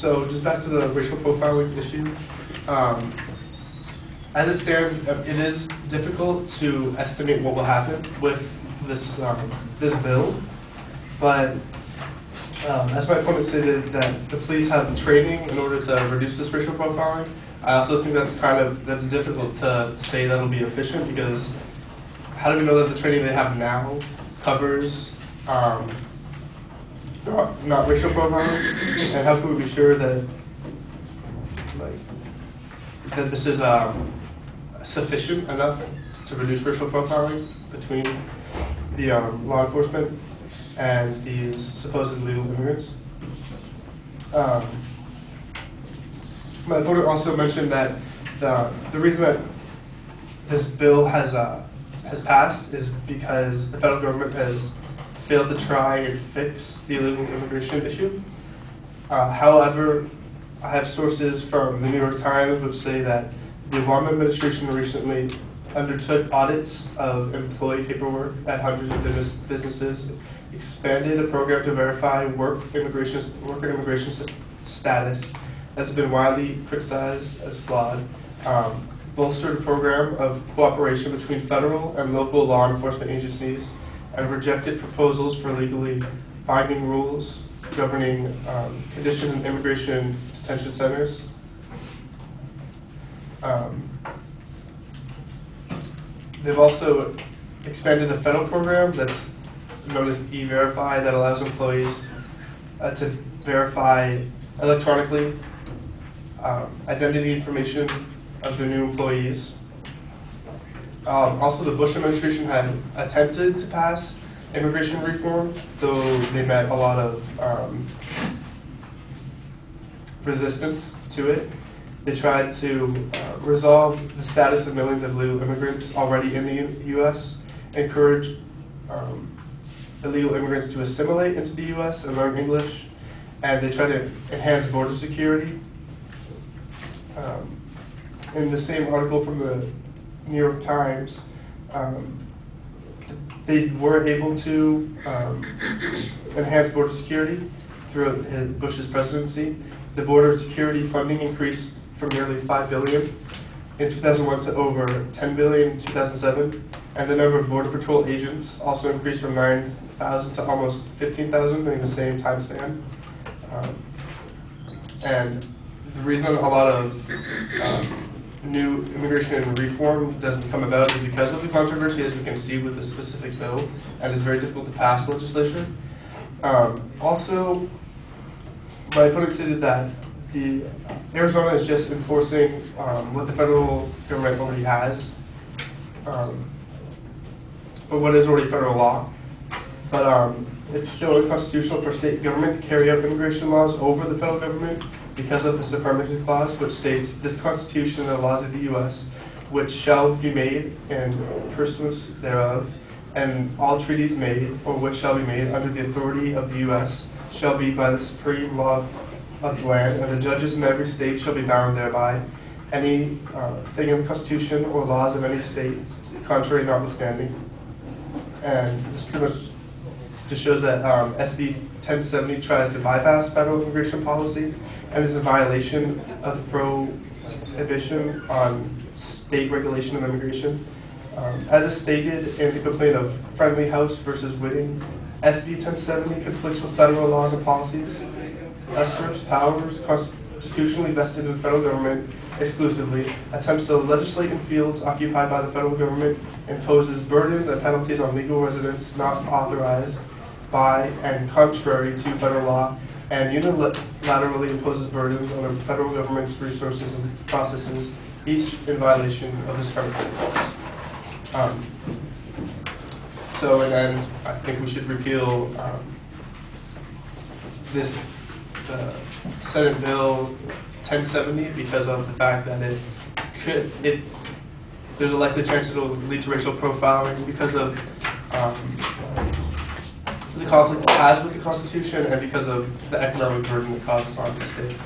So just back to the racial profiling issue. As it stands, it is difficult to estimate what will happen with this this bill, but as my opponent stated, that the police have training in order to reduce this racial profiling. I also think that's difficult to say that'll be efficient, because how do we know that the training they have now covers not racial profiling, and how can we be sure that that this is sufficient enough to reduce racial profiling between the law enforcement and these supposed legal immigrants? My opponent also mentioned that the reason that this bill has passed is because the federal government has failed to try and fix the illegal immigration issue. However, I have sources from the New York Times which say that the Obama administration recently undertook audits of employee paperwork at hundreds of businesses, expanded a program to verify worker immigration status that's been widely criticized as flawed, bolstered a program of cooperation between federal and local law enforcement agencies, and rejected proposals for legally binding rules governing conditions in immigration detention centers. They've also expanded a federal program that's known as E-Verify that allows employees to verify electronically identity information of their new employees. Also, the Bush administration had attempted to pass immigration reform, though they met a lot of resistance to it. They tried to resolve the status of millions of illegal immigrants already in the U.S., encourage illegal immigrants to assimilate into the U.S. and learn English, and they tried to enhance border security. In the same article from the New York Times, they were able to enhance border security through Bush's presidency. The border security funding increased from nearly $5 billion in 2001 to over $10 billion in 2007, and the number of Border Patrol agents also increased from 9,000 to almost 15,000 during the same time span. And the reason a lot of new immigration reform doesn't come about is because of the controversy, as we can see with the specific bill, and it's very difficult to pass legislation. Also, my opponent stated that Arizona is just enforcing what the federal government already has, but what is already federal law. But it's still unconstitutional for state government to carry out immigration laws over the federal government because of the Supremacy Clause, which states, "This Constitution and the laws of the U.S., which shall be made in pursuance thereof, and all treaties made, or which shall be made under the authority of the U.S., shall be by the supreme law of the land, and the judges in every state shall be bound thereby. Any thing in the Constitution or laws of any state contrary notwithstanding." And this pretty much just shows that SB 1070 tries to bypass federal immigration policy and is a violation of the prohibition on state regulation of immigration. As is stated in the complaint of Friendly House versus Whitting, SB 1070 conflicts with federal laws and policies, usurps powers constitutionally vested in the federal government exclusively, attempts to legislate in fields occupied by the federal government, imposes burdens and penalties on legal residents not authorized by and contrary to federal law, and unilaterally imposes burdens on the federal government's resources and processes, each in violation of the Supremacy Clause. So in the end, I think we should repeal the Senate Bill 1070 because of the fact that there's a likely chance it will lead to racial profiling because of the conflict it has with the Constitution and because of the economic burden it causes on the state.